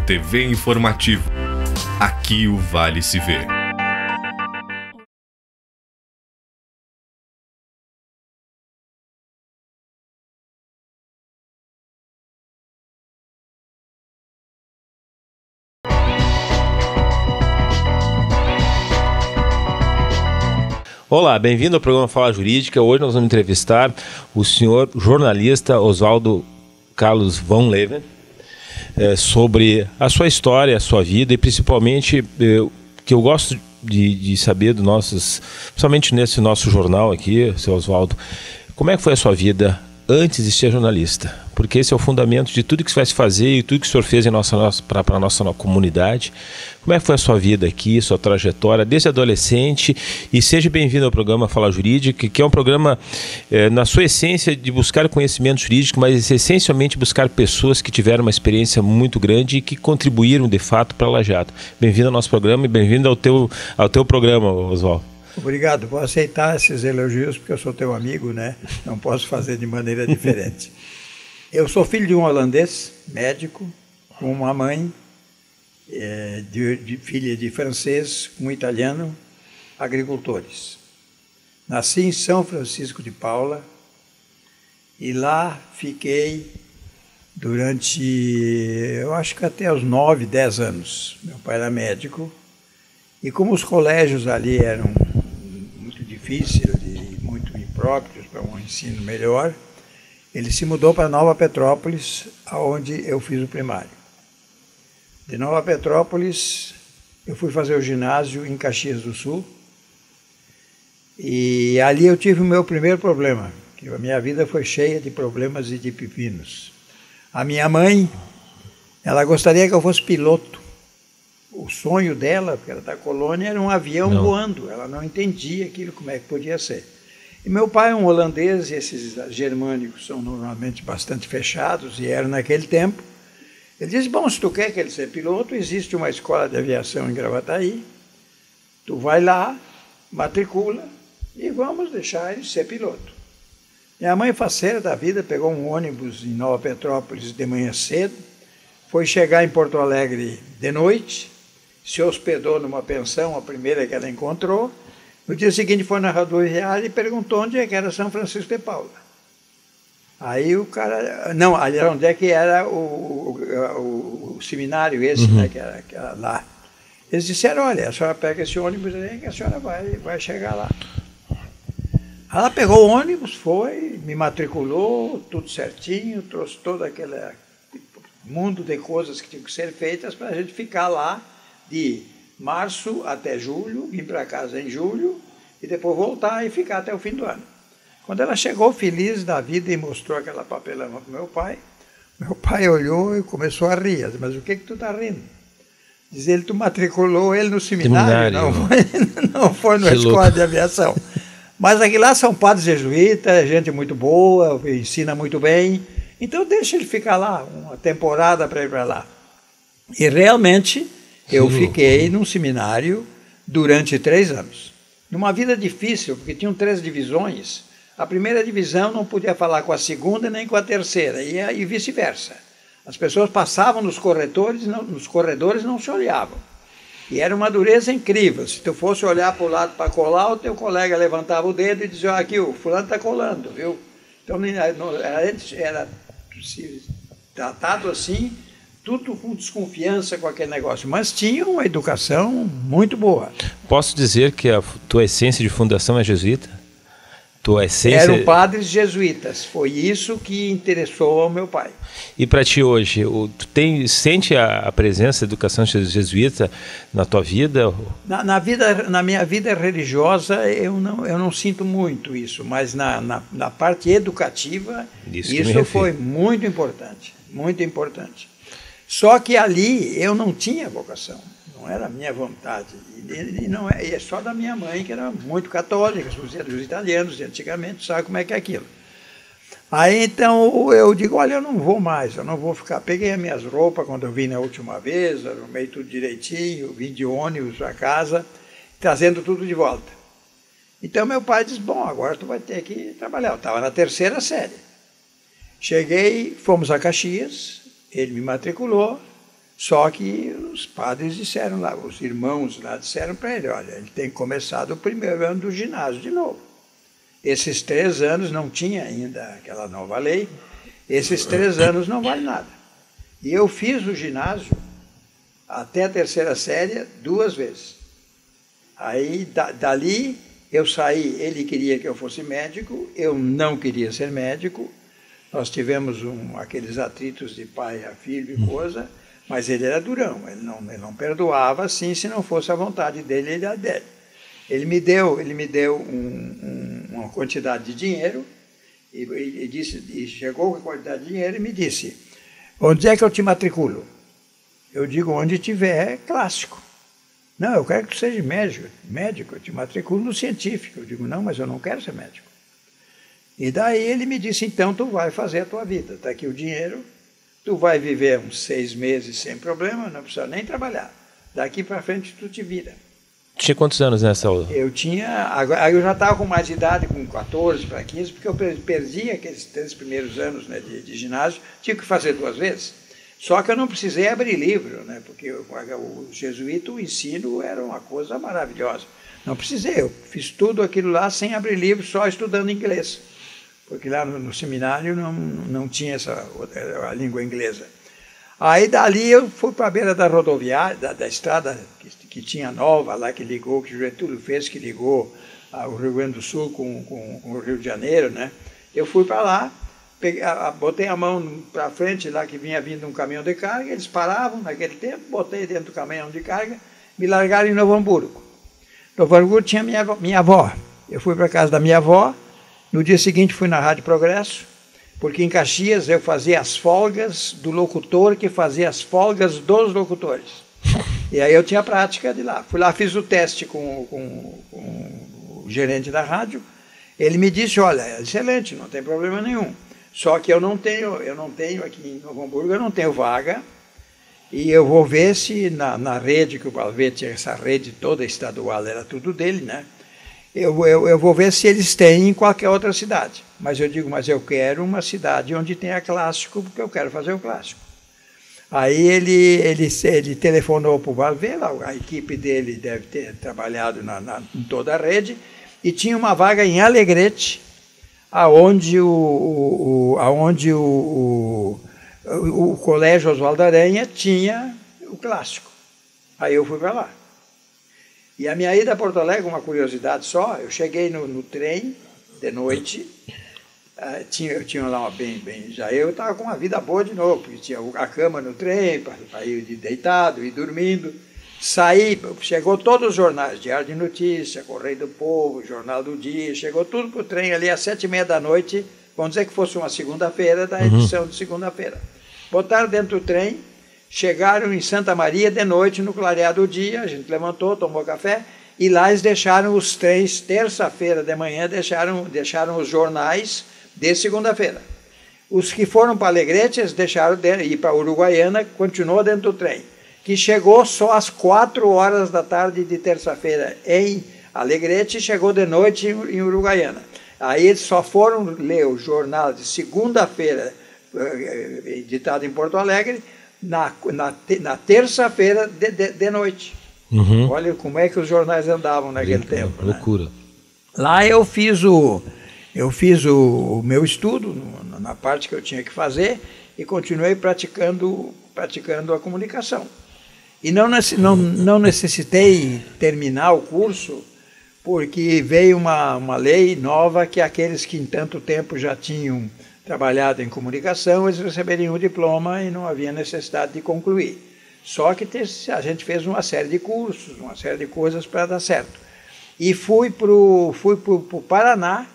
TV Informativo. Aqui o Vale se vê. Olá, bem-vindo ao programa Fala Jurídica. Hoje nós vamos entrevistar o senhor jornalista Oswaldo Carlos von Leven sobre a sua história, a sua vida e principalmente que eu gosto de saber do principalmente nesse nosso jornal aqui, seu Oswaldo, como é que foi a sua vida antes de ser jornalista? Porque esse é o fundamento de tudo que vai se fazer e tudo que o senhor fez para a nossa comunidade. Como é que foi a sua vida aqui, sua trajetória desde adolescente? E seja bem-vindo ao programa Fala Jurídica, que é um programa, na sua essência, de buscar conhecimento jurídico, mas essencialmente buscar pessoas que tiveram uma experiência muito grande e que contribuíram, de fato, para a Lajado. Bem-vindo ao nosso programa e bem-vindo ao teu programa, Oswaldo. Obrigado, vou aceitar esses elogios porque eu sou teu amigo, né? Não posso fazer de maneira diferente. Eu sou filho de um holandês, médico, com uma mãe, filha de francês, com um italiano, agricultores. Nasci em São Francisco de Paula e lá fiquei durante, eu acho que até os 9, 10 anos. Meu pai era médico e como os colégios ali eram muito difíceis e muito impróprios para um ensino melhor, ele se mudou para Nova Petrópolis, onde eu fiz o primário. De Nova Petrópolis, eu fui fazer o ginásio em Caxias do Sul, e ali eu tive o meu primeiro problema, que a minha vida foi cheia de problemas e de pepinos. A minha mãe, ela gostaria que eu fosse piloto. O sonho dela, porque era da colônia, era um avião voando. Ela não entendia aquilo, como é que podia ser. E meu pai é um holandês, e esses germânicos são normalmente bastante fechados, e eram naquele tempo. Ele disse, bom, se tu quer que ele seja piloto, existe uma escola de aviação em Gravataí, tu vai lá, matricula, e vamos deixar ele ser piloto. Minha mãe, faceira da vida, pegou um ônibus em Nova Petrópolis de manhã cedo, foi chegar em Porto Alegre de noite, se hospedou numa pensão, a primeira que ela encontrou. No dia seguinte foi na rodoviária e perguntou onde é que era São Francisco de Paula. Aí o cara... Não, ali era onde é que era o seminário esse, né, que era lá. Eles disseram, olha, a senhora pega esse ônibus aí que a senhora vai chegar lá. Ela pegou o ônibus, foi, me matriculou, tudo certinho, trouxe todo aquele mundo de coisas que tinham que ser feitas para a gente ficar lá de março até julho, vim para casa em julho e depois voltar e ficar até o fim do ano. Quando ela chegou feliz da vida e mostrou aquela papelama para meu pai olhou e começou a rir. Mas o que tu está rindo? Diz ele, tu matriculou ele no seminário. Não foi na escola de aviação. Mas aqui lá são padres jesuítas, gente muito boa, ensina muito bem. Então deixa ele ficar lá, uma temporada para ir para lá. E realmente eu fiquei num seminário durante 3 anos. Numa vida difícil, porque tinham 3 divisões. A primeira divisão não podia falar com a segunda nem com a terceira, e vice-versa. As pessoas passavam nos corredores não se olhavam. E era uma dureza incrível. Se tu fosse olhar para o lado para colar, o teu colega levantava o dedo e dizia, aqui, o fulano está colando, viu? Então era tratado assim, tudo com desconfiança com aquele negócio, mas tinha uma educação muito boa. Posso dizer que a tua essência de fundação é jesuíta? Tua essência... Eram padres jesuítas, foi isso que interessou ao meu pai. E para ti hoje, sente a presença da educação jesuíta na tua vida? Na minha vida religiosa eu não sinto muito isso, mas na parte educativa isso foi muito importante, muito importante. Só que ali eu não tinha vocação, não era a minha vontade. E é só da minha mãe, que era muito católica, os italianos de antigamente, sabe como é que é aquilo. Aí então eu digo, olha, eu não vou mais, eu não vou ficar. Peguei as minhas roupas quando eu vim na última vez, arrumei tudo direitinho, vim de ônibus para casa, trazendo tudo de volta. Então meu pai disse, bom, agora tu vai ter que trabalhar. Eu estava na 3ª série. Cheguei, fomos a Caxias, ele me matriculou, Só que os padres disseram lá, os irmãos lá disseram para ele, olha, ele tem que começar do primeiro ano do ginásio de novo. Esses 3 anos não tinha ainda aquela nova lei, esses 3 anos não vale nada. E eu fiz o ginásio até a 3ª série 2 vezes. Aí, dali, eu saí, ele queria que eu fosse médico, eu não queria ser médico, nós tivemos aqueles atritos de pai a filho e coisa, mas ele era durão, ele não perdoava assim se não fosse a vontade dele e a dele. Ele me deu uma quantidade de dinheiro, e chegou com a quantidade de dinheiro e me disse, onde é que eu te matriculo? Eu digo, onde tiver clássico. Não, eu quero que tu seja médico, eu te matriculo no científico. Eu digo, não, mas eu não quero ser médico. E daí ele me disse, então tu vai fazer a tua vida, está aqui o dinheiro, tu vai viver uns 6 meses sem problema, não precisa nem trabalhar. Daqui para frente tu te vira. Tinha quantos anos nessa aula? Eu já estava com mais idade, com 14 para 15, porque eu perdi aqueles 3 primeiros anos, né, de ginásio, tive que fazer 2 vezes. Só que eu não precisei abrir livro, né, porque o jesuíta, o ensino era uma coisa maravilhosa. Não precisei, eu fiz tudo aquilo lá sem abrir livro, só estudando inglês. Porque lá no seminário não tinha a língua inglesa. Aí dali eu fui para a beira da rodoviária, da estrada que tinha nova lá, que ligou, que o Getúlio fez, que ligou o Rio Grande do Sul com o Rio de Janeiro, né? Eu fui para lá, botei a mão para frente lá, que vinha vindo um caminhão de carga, eles paravam naquele tempo, botei dentro do caminhão de carga, me largaram em Novo Hamburgo. Novo Hamburgo tinha minha avó. Eu fui para a casa da minha avó, no dia seguinte fui na Rádio Progresso, porque em Caxias eu fazia as folgas do locutor que fazia as folgas dos locutores. E aí eu tinha prática de lá. Fui lá, fiz o teste com o gerente da rádio. Ele me disse, olha, excelente, não tem problema nenhum. Só que eu não tenho aqui em Novo Hamburgo, eu não tenho vaga. E eu vou ver se na rede, que o Balvet tinha essa rede toda estadual, era tudo dele, né? Eu vou ver se eles têm em qualquer outra cidade. Mas eu digo, mas eu quero uma cidade onde tenha clássico, porque eu quero fazer o clássico. Aí ele telefonou para o Balvet, a equipe dele deve ter trabalhado em toda a rede, e tinha uma vaga em Alegrete, aonde o Colégio Oswaldo Aranha tinha o clássico. Aí eu fui para lá. E a minha ida a Porto Alegre, uma curiosidade só, eu cheguei no trem de noite, eu tinha lá já eu estava com uma vida boa de novo, porque tinha a cama no trem, para ir deitado, ir dormindo. Saí, chegou todos os jornais, Diário de Notícia, Correio do Povo, Jornal do Dia, chegou tudo para o trem ali às 7h30 da noite, vamos dizer que fosse uma segunda-feira, da edição de segunda-feira. Botaram dentro do trem, chegaram em Santa Maria de noite, no clareado do dia, a gente levantou, tomou café, e lá eles deixaram os trens, terça-feira de manhã, deixaram os jornais de segunda-feira. Os que foram para Alegrete, eles deixaram ir para Uruguaiana, continuou dentro do trem, que chegou só às 4h da tarde de terça-feira em Alegrete e chegou de noite em Uruguaiana. Aí eles só foram ler o jornal de segunda-feira, editado em Porto Alegre, na terça-feira de noite. Uhum. Olha como é que os jornais andavam naquele tempo. Loucura. Né? Lá eu fiz o meu estudo, na parte que eu tinha que fazer, e continuei praticando a comunicação. E não necessitei terminar o curso, porque veio uma lei nova que aqueles que em tanto tempo já tinham trabalhado em comunicação, eles receberiam o diploma e não havia necessidade de concluir. Só que a gente fez uma série de cursos, uma série de coisas para dar certo. E fui para o Paraná,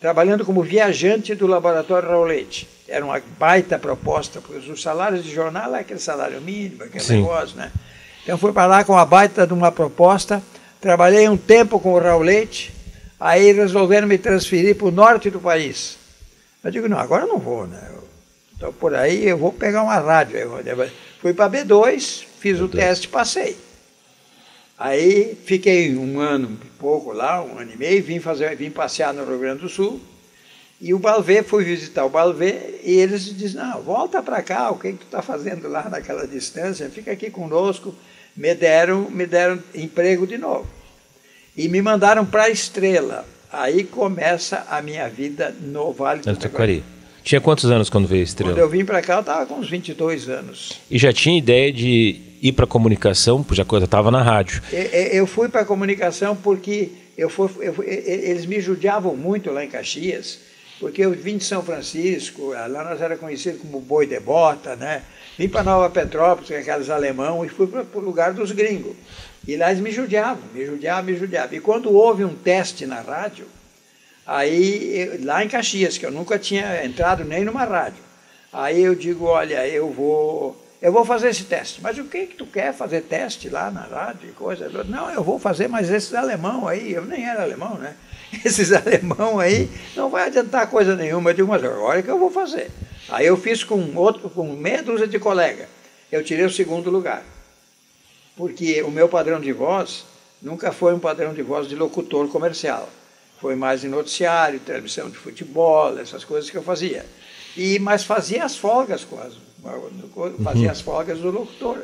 trabalhando como viajante do Laboratório Raul Leite. Era uma baita proposta, porque os salários de jornal é aquele salário mínimo, aquele negócio, né? Então fui para lá com uma baita de uma proposta, trabalhei um tempo com o Raul Leite, aí resolveram me transferir para o norte do país. Eu digo, não, agora eu não vou, né? Então por aí eu vou pegar uma rádio. Fui para B2, fiz o teste, passei. Aí fiquei 1 ano e pouco lá, 1 ano e meio, vim passear no Rio Grande do Sul, E o Balvé, fui visitar o Balvé, e eles disseram, não, volta para cá, o que tu está fazendo lá naquela distância, fica aqui conosco. Me deram emprego de novo. E me mandaram para a Estrela. Aí começa a minha vida no Vale do Taquari. Tinha quantos anos quando veio a Estrela? Quando eu vim para cá, eu estava com uns 22 anos. E já tinha ideia de ir para a comunicação, já estava na rádio? Eu fui para a comunicação porque eles me judiavam muito lá em Caxias, porque eu vim de São Francisco, lá nós era conhecido como Boi de Bota, né? Vim para Nova Petrópolis, com aqueles alemão, e fui para o lugar dos gringos. E lá eles me judiavam. E quando houve um teste na rádio, aí, lá em Caxias, que eu nunca tinha entrado nem numa rádio, aí eu digo, olha, eu vou fazer esse teste. Mas o que tu quer fazer teste lá na rádio e coisa? Não, eu vou fazer, mas esses alemão aí, eu nem era alemão, né? Esses alemão aí não vai adiantar coisa nenhuma. Eu digo, mas agora é que eu vou fazer. Aí eu fiz com meia dúzia de colega. Eu tirei o segundo lugar. Porque o meu padrão de voz nunca foi um padrão de voz de locutor comercial. Foi mais em noticiário, transmissão de futebol, essas coisas que eu fazia. Mas fazia as folgas fazia as folgas do locutor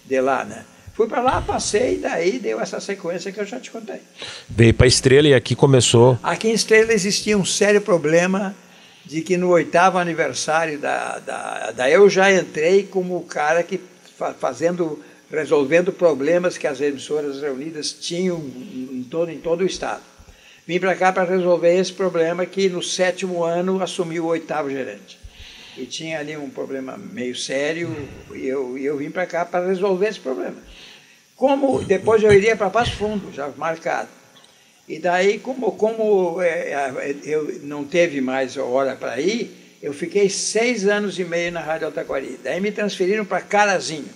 de lá, né? Fui para lá, passei, e daí deu essa sequência que eu já te contei. Veio para a Estrela e aqui começou... Aqui em Estrela existia um sério problema de que no 8º aniversário eu já entrei como o cara que resolvendo problemas que as emissoras reunidas tinham em todo o estado. Vim para cá para resolver esse problema que no 7º ano assumiu o 8º gerente. E tinha ali um problema meio sério e eu vim para cá para resolver esse problema. Depois eu iria para Passo Fundo, já marcado. E daí, como eu não teve mais hora para ir, eu fiquei 6 anos e meio na Rádio Taquari. Daí me transferiram para Carazinho,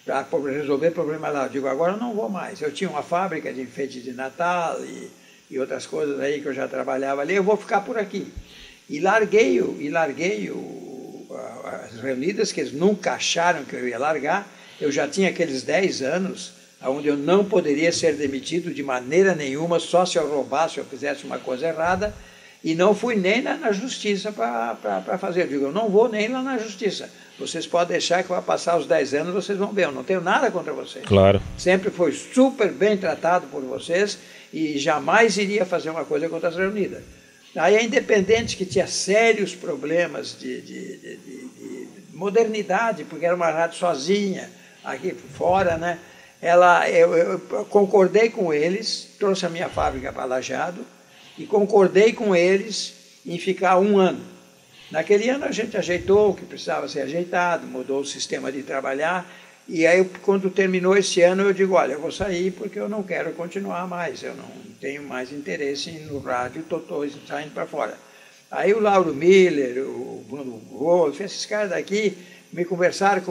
para resolver problema lá. Eu digo, agora eu não vou mais. Eu tinha uma fábrica de enfeite de Natal e outras coisas aí que eu já trabalhava ali, eu vou ficar por aqui. E larguei as reunidas, que eles nunca acharam que eu ia largar. Eu já tinha aqueles 10 anos, onde eu não poderia ser demitido de maneira nenhuma, só se eu roubasse ou fizesse uma coisa errada, e não fui nem na justiça para fazer. Eu digo, eu não vou nem lá na justiça. Vocês podem deixar que vai passar os 10 anos, vocês vão ver, eu não tenho nada contra vocês. Claro. Sempre foi super bem tratado por vocês e jamais iria fazer uma coisa contra as reunidas. Aí a Independente, que tinha sérios problemas de modernidade, porque era uma rádio sozinha, aqui fora, né? Eu concordei com eles, trouxe a minha fábrica para Lajeado e concordei com eles em ficar 1 ano. Naquele ano a gente ajeitou o que precisava ser ajeitado, mudou o sistema de trabalhar, e aí quando terminou esse ano eu digo, olha, eu vou sair porque eu não quero continuar mais, eu não tenho mais interesse no rádio, estou saindo para fora. Aí o Lauro Miller, o Bruno Wolff, esses caras daqui me conversaram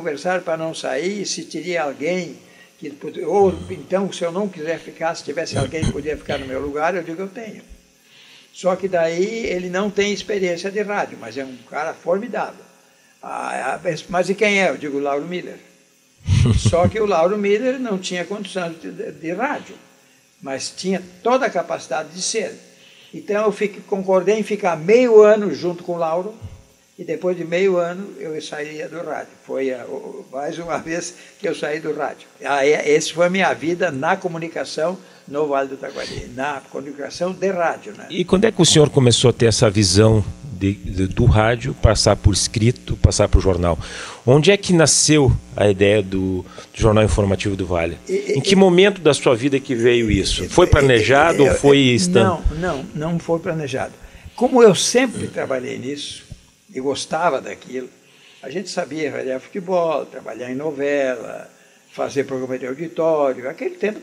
para não sair, se teria alguém que ou então se eu não quiser ficar, se tivesse alguém que podia ficar no meu lugar, eu digo, eu tenho. Só que daí ele não tem experiência de rádio, mas é um cara formidável. Mas e quem é? Eu digo, Lauro Miller. Só que o Lauro Miller não tinha condição de rádio, mas tinha toda a capacidade de ser. Então eu concordei em ficar meio ano junto com o Lauro, e depois de meio ano eu sairia do rádio. Foi mais uma vez que eu saí do rádio. Essa foi a minha vida na comunicação no Vale do Taquari, na comunicação de rádio, né? E quando é que o senhor começou a ter essa visão do rádio, passar por escrito, passar por jornal? Onde é que nasceu a ideia do Jornal Informativo do Vale? Em que momento da sua vida que veio isso? Foi planejado ou foi instantâneo? Não foi planejado. Como eu sempre trabalhei nisso e gostava daquilo, a gente sabia radiar futebol, trabalhar em novela, fazer programa de auditório, aquele tempo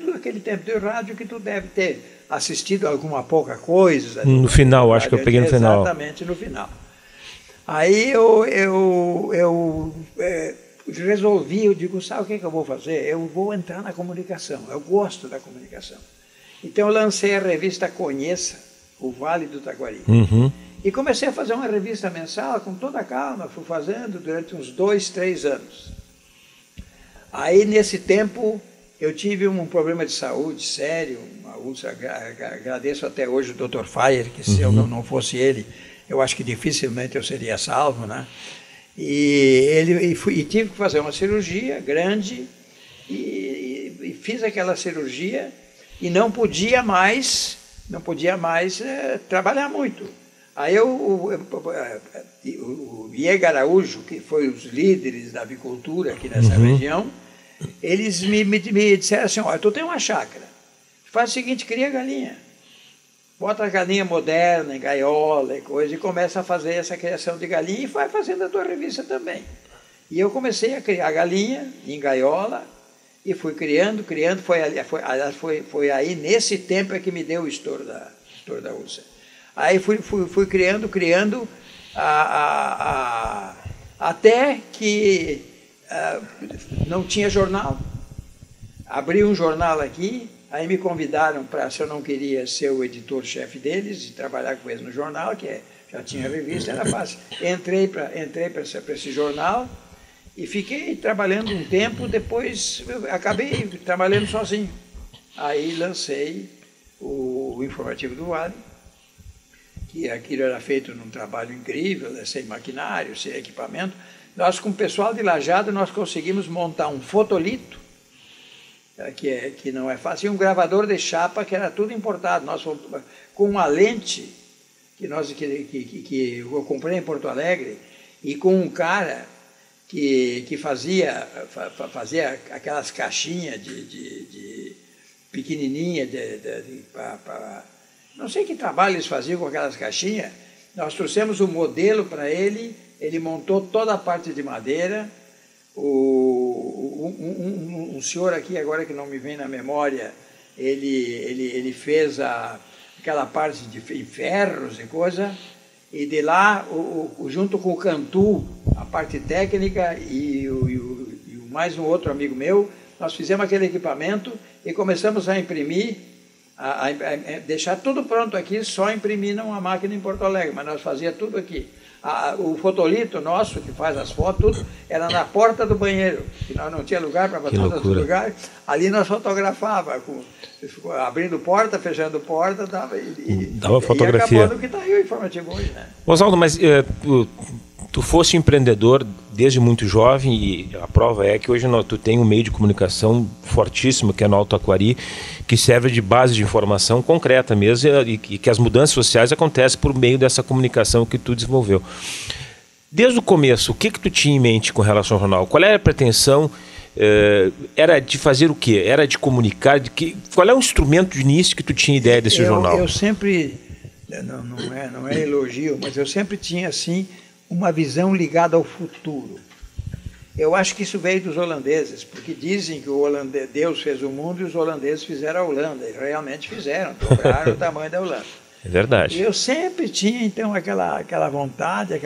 de rádio que tu deve ter assistido alguma pouca coisa. No final, acho que eu peguei no final. Exatamente, no final. Aí eu resolvi, eu digo, sabe o que eu vou fazer? Eu vou entrar na comunicação, eu gosto da comunicação. Então eu lancei a revista Conheça, o Vale do Taquari. Uhum. E comecei a fazer uma revista mensal com toda a calma, fui fazendo durante uns 2, 3 anos. Aí, nesse tempo, eu tive um problema de saúde sério, uma úlcera, agradeço até hoje o Dr. Fire, que se eu não fosse ele, eu acho que dificilmente eu seria salvo, né? E tive que fazer uma cirurgia grande e fiz aquela cirurgia e não podia mais trabalhar muito. Aí o Diego Araújo, que foi os líderes da avicultura aqui nessa região, eles me disseram assim, olha, tu tem uma chácara, faz o seguinte, cria galinha. Bota a galinha moderna, em gaiola e coisa, e começa a fazer essa criação de galinha e vai fazendo a tua revista também. E eu comecei a criar galinha em gaiola e fui criando, foi aí nesse tempo é que me deu o estouro da úlcera. Aí fui criando, até que não tinha jornal. Abri um jornal aqui, aí me convidaram para, se eu não queria ser o editor-chefe deles e trabalhar com eles no jornal, já tinha revista, era fácil. Entrei para esse jornal e fiquei trabalhando um tempo, depois acabei trabalhando sozinho. Aí lancei o Informativo do Vale, que aquilo era feito num trabalho incrível, sem maquinário, sem equipamento. Nós, com o pessoal de Lajeado, nós conseguimos montar um fotolito, que não é fácil, e um gravador de chapa, que era tudo importado. Nós, com uma lente que eu comprei em Porto Alegre, e com um cara que fazia aquelas caixinhas de pequenininha, não sei que trabalho eles faziam com aquelas caixinhas. Nós trouxemos o modelo para ele, ele montou toda a parte de madeira. Um senhor aqui, agora que não me vem na memória, ele fez aquela parte de ferros e coisa, e de lá, junto com o Cantu, a parte técnica, e mais um outro amigo meu, nós fizemos aquele equipamento e começamos a imprimir, deixar tudo pronto aqui, só imprimir numa máquina em Porto Alegre, mas nós fazíamos tudo aqui. O fotolito nosso, que faz as fotos, tudo, era na porta do banheiro, que nós não tinha lugar para botar nos lugares. Ali nós fotografava, abrindo porta, fechando porta, dava fotografia. E acabou no que está aí o informativo hoje, né? Oswaldo, mas tu foste empreendedor desde muito jovem e a prova é que hoje tu tem um meio de comunicação fortíssimo, que é no Alto Taquari, que serve de base de informação concreta mesmo e que as mudanças sociais acontecem por meio dessa comunicação que tu desenvolveu. Desde o começo, o que tu tinha em mente com relação ao jornal? Qual era a pretensão? Era de fazer o quê? Era de comunicar? Qual é o instrumento de início que tu tinha ideia desse jornal? Eu sempre, não é elogio, mas eu sempre tinha assim uma visão ligada ao futuro. Eu acho que isso veio dos holandeses, porque dizem que Deus fez o mundo e os holandeses fizeram a Holanda, e realmente fizeram, dobraram o tamanho da Holanda. É verdade. E eu sempre tinha, então, aquela vontade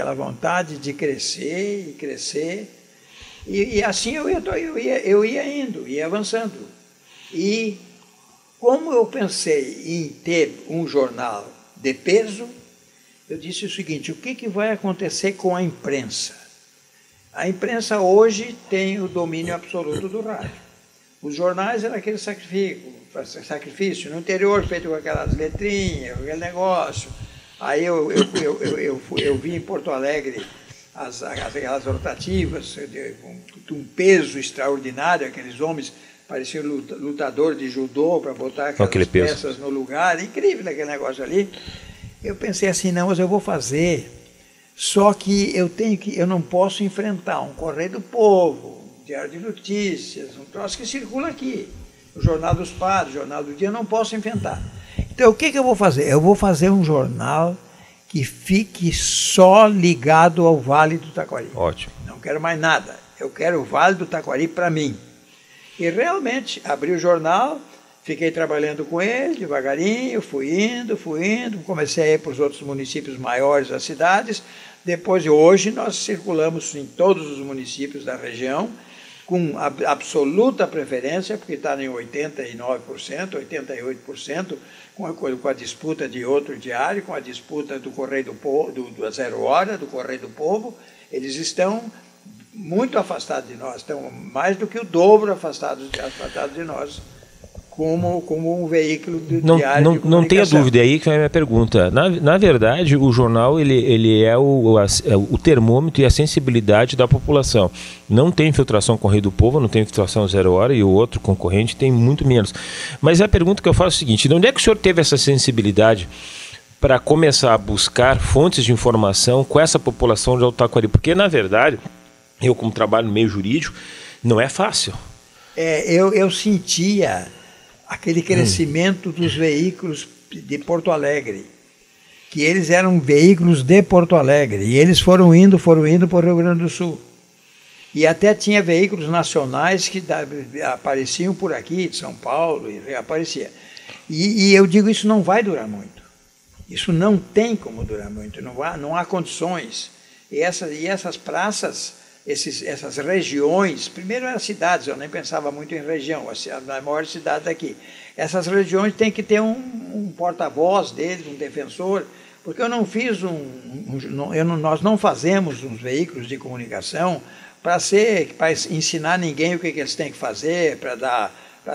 de crescer e crescer, e assim eu ia indo, ia avançando. E como eu pensei em ter um jornal de peso, eu disse o seguinte, o que vai acontecer com a imprensa? A imprensa hoje tem o domínio absoluto do rádio. Os jornais eram aquele sacrifício no interior, feito com aquelas letrinhas, aquele negócio. Aí eu vi em Porto Alegre aquelas rotativas, com um peso extraordinário, aqueles homens pareciam lutador de judô para botar aquelas peças no lugar, incrível aquele negócio ali. Eu pensei assim, não, mas eu vou fazer, só que eu não posso enfrentar um Correio do Povo, um Diário de Notícias, um troço que circula aqui, o Jornal dos Padres, o Jornal do Dia, eu não posso enfrentar. Então, o que eu vou fazer? Eu vou fazer um jornal que fique só ligado ao Vale do Taquari. Ótimo. Não quero mais nada, eu quero o Vale do Taquari para mim. E realmente, abri o jornal, fiquei trabalhando com ele, devagarinho, fui indo, comecei a ir para os outros municípios maiores das cidades. Depois, hoje, nós circulamos em todos os municípios da região, com absoluta preferência, porque está em 89%, 88%, com a disputa de outro diário, com a disputa do Correio do Povo, do Zero Hora, do Correio do Povo. Eles estão muito afastados de nós, estão mais do que o dobro afastados de nós, como um veículo diário de comunicação. Não tenha dúvida, é aí que vai a minha pergunta. Na verdade, o jornal ele é o termômetro e a sensibilidade da população. Não tem infiltração Correio do Povo, não tem infiltração 0 Hora, e o outro concorrente tem muito menos. Mas a pergunta que eu faço é a seguinte: de onde é que o senhor teve essa sensibilidade para começar a buscar fontes de informação com essa população de Alto Taquari? Porque, na verdade, eu, como trabalho no meio jurídico, não é fácil. Eu sentia aquele crescimento dos veículos de Porto Alegre, que eles eram veículos de Porto Alegre, e eles foram indo para o Rio Grande do Sul. E até tinha veículos nacionais que apareciam por aqui, de São Paulo, e reaparecia. E eu digo, isso não vai durar muito. Isso não tem como durar muito, não há condições. E essas praças, essas regiões, primeiro eram cidades, eu nem pensava muito em região, a maior cidade daqui. Essas regiões têm que ter um porta-voz deles, um defensor, porque eu não fiz nós não fazemos uns veículos de comunicação para ensinar ninguém o que eles têm que fazer, para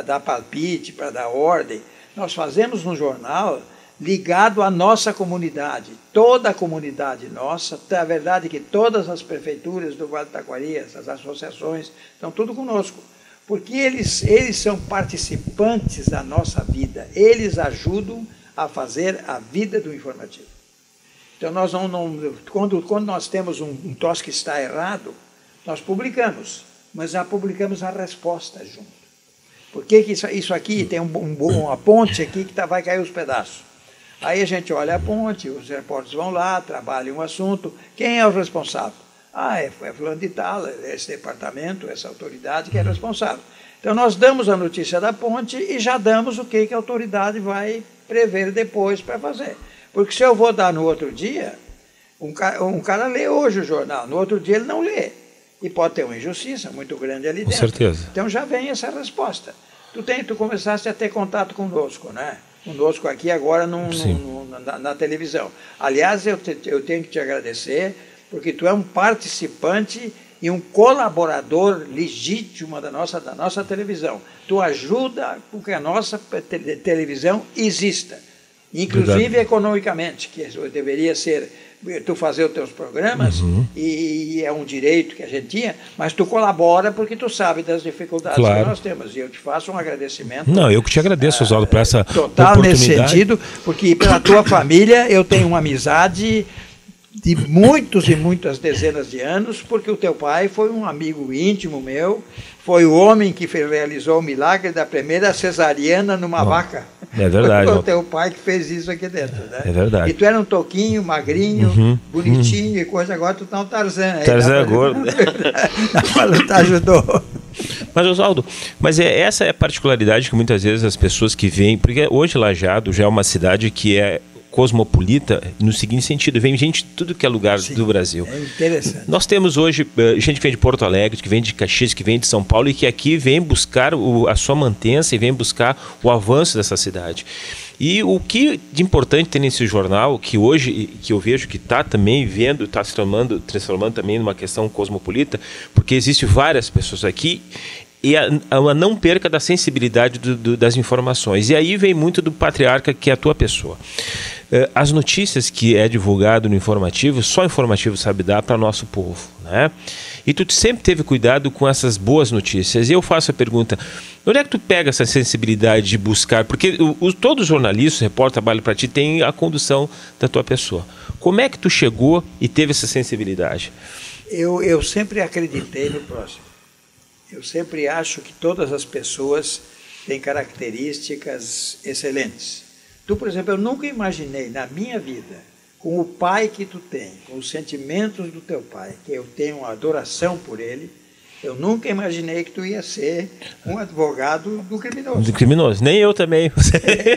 dar palpite, para dar ordem. Nós fazemos um jornal ligado à nossa comunidade, toda a comunidade nossa. A verdade é que todas as prefeituras do Vale do Taquari, as associações, estão tudo conosco, porque eles são participantes da nossa vida, eles ajudam a fazer a vida do informativo. Então, nós quando nós temos um troço que está errado, nós publicamos, mas já publicamos a resposta junto. Por que isso aqui tem uma ponte aqui que vai cair os pedaços? Aí a gente olha a ponte, os repórteres vão lá, trabalham o assunto. Quem é o responsável? É fulano de tal, esse departamento, essa autoridade que é responsável. Então nós damos a notícia da ponte e já damos o que a autoridade vai prever depois para fazer. Porque se eu vou dar no outro dia, um cara lê hoje o jornal, no outro dia ele não lê. E pode ter uma injustiça muito grande ali dentro. Com certeza. Então já vem essa resposta. Tu começaste a ter contato conosco, né? Conosco aqui agora na televisão. Aliás, eu tenho que te agradecer, porque tu é um participante e um colaborador legítimo da nossa televisão. Tu ajuda com que a nossa televisão exista, inclusive economicamente, que deveria ser tu fazer os teus programas, e é um direito que a gente tinha, mas tu colabora porque tu sabe das dificuldades que nós temos. E eu te faço um agradecimento. Não, eu que te agradeço, Oswaldo, por essa total oportunidade. Nesse sentido, porque pela tua família eu tenho uma amizade de muitos e muitas dezenas de anos, porque o teu pai foi um amigo íntimo meu, foi o homem que realizou o milagre da primeira cesariana numa vaca. É verdade. Foi o teu pai que fez isso aqui dentro, né? É verdade. E tu era um toquinho, magrinho, bonitinho e coisa, agora tu tá um Tarzan. Tarzan é gordo. Te ajudou. Mas, Oswaldo, essa é a particularidade que muitas vezes as pessoas que vêm, porque hoje Lajeado já é uma cidade que é cosmopolita no seguinte sentido: vem gente de tudo que é lugar do Brasil. É interessante. Nós temos hoje gente que vem de Porto Alegre, que vem de Caxias, que vem de São Paulo e que aqui vem buscar a sua mantença e vem buscar o avanço dessa cidade. E o que de importante tem nesse jornal, que hoje que eu vejo que está também vendo, está se transformando também numa questão cosmopolita, porque existem várias pessoas aqui, e a não perca da sensibilidade das informações. E aí vem muito do patriarca, que é a tua pessoa. As notícias que é divulgado no informativo, só o informativo sabe dar para nosso povo, né? E tu sempre teve cuidado com essas boas notícias. E eu faço a pergunta: onde é que tu pega essa sensibilidade de buscar? Porque todos os jornalistas, repórter, trabalho para ti, tem a condução da tua pessoa. Como é que tu chegou e teve essa sensibilidade? Eu sempre acreditei no próximo. Eu sempre acho que todas as pessoas têm características excelentes. Tu, por exemplo, eu nunca imaginei na minha vida, com o pai que tu tem, com os sentimentos do teu pai, que eu tenho uma adoração por ele, eu nunca imaginei que tu ia ser um advogado do criminoso. Do criminoso. Nem eu também.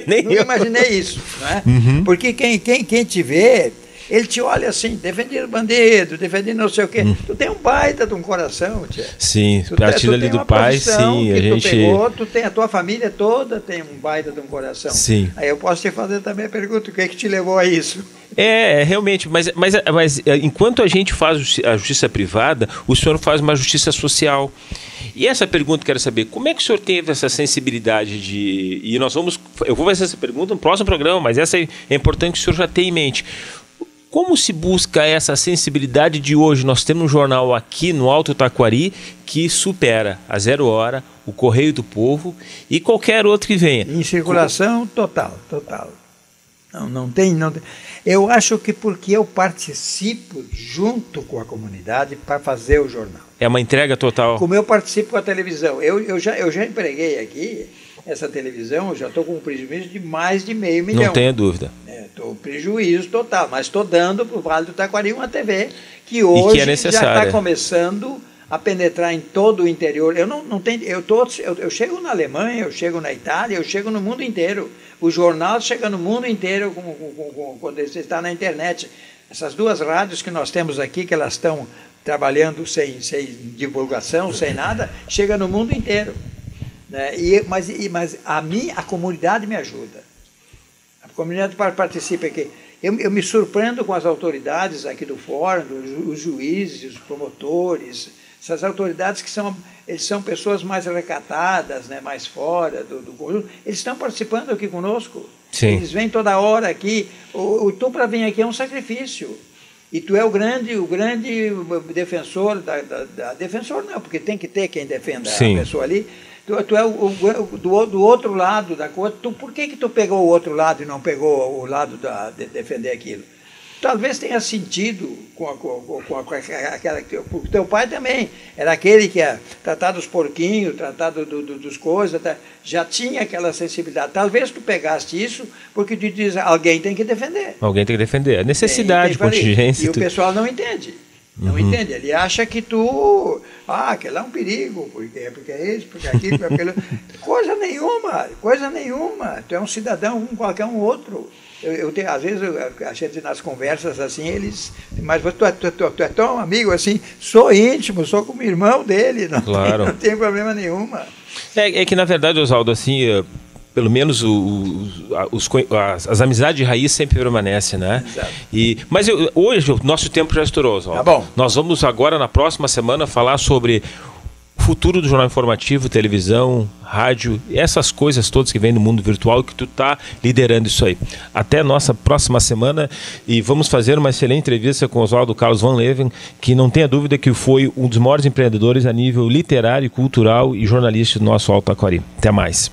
Nem eu imaginei isso, não é? Porque quem te vê, ele te olha assim, defendendo bandido, defendendo não sei o quê. Tu tem um baita de um coração, tia. Sim, partindo ali do pai, sim. A gente... tu tem a tua família toda tem um baita de um coração. Sim. Aí eu posso te fazer também a pergunta: o que é que te levou a isso? Realmente, mas enquanto a gente faz a justiça privada, o senhor faz uma justiça social. E essa pergunta eu quero saber, como é que o senhor teve essa sensibilidade de... E eu vou fazer essa pergunta no próximo programa, mas essa é importante que o senhor já tenha em mente. Como se busca essa sensibilidade de hoje? Nós temos um jornal aqui no Alto Taquari que supera a 0 Hora, o Correio do Povo e qualquer outro que venha. Em circulação total. Não tem. Eu acho que porque eu participo junto com a comunidade para fazer o jornal. É uma entrega total. Como eu participo com a televisão. Eu já empreguei aqui essa televisão, eu já estou com um prejuízo de mais de $500 mil. Não tenha dúvida. Estou prejuízo total, mas estou dando para o Vale do Taquari uma TV que hoje já está começando a penetrar em todo o interior. Eu chego na Alemanha, eu chego na Itália, eu chego no mundo inteiro. O jornal chega no mundo inteiro quando você está na internet. Essas 2 rádios que nós temos aqui, que elas estão trabalhando sem divulgação, sem nada, chega no mundo inteiro. Né? Mas a comunidade me ajuda. A comunidade participa aqui. Eu me surpreendo com as autoridades aqui do fórum, os juízes, os promotores, essas autoridades que eles são pessoas mais recatadas, né, mais fora do conjunto. Eles estão participando aqui conosco. Sim. Eles vêm toda hora aqui. Tu para vir aqui é um sacrifício. E tu é o grande defensor defensor não, porque tem que ter quem defenda Sim. a pessoa ali. Tu é do outro lado da coisa. Por que tu pegou o outro lado e não pegou o lado de defender aquilo? Talvez tenha sentido com aquela... Porque teu pai também era aquele que ia tratar dos porquinhos, tratar dos coisas, já tinha aquela sensibilidade. Talvez tu pegaste isso porque tu diz, alguém tem que defender. Alguém tem que defender. A necessidade, contingência. E o pessoal não entende. Não entende, ele acha que aquele é um perigo, porque é isso, porque é aquilo, porque aquilo. Coisa nenhuma. Tu é um cidadão como qualquer um outro. Às vezes, a gente nas conversas assim, mas tu é tão amigo assim, sou íntimo, sou como irmão dele, não tem problema nenhuma. É que na verdade, Oswaldo, assim, pelo menos as amizades de raiz sempre permanecem, né? Exato. Mas hoje o nosso tempo já estourou, Oswaldo. Tá bom. Nós vamos agora, na próxima semana, falar sobre o futuro do jornal informativo, televisão, rádio, essas coisas todas que vêm do mundo virtual e que tu está liderando isso aí. Até a nossa próxima semana e vamos fazer uma excelente entrevista com o Oswaldo Carlos Van Leven, que não tenha dúvida que foi um dos maiores empreendedores a nível literário, cultural e jornalístico do nosso Alto Taquari. Até mais.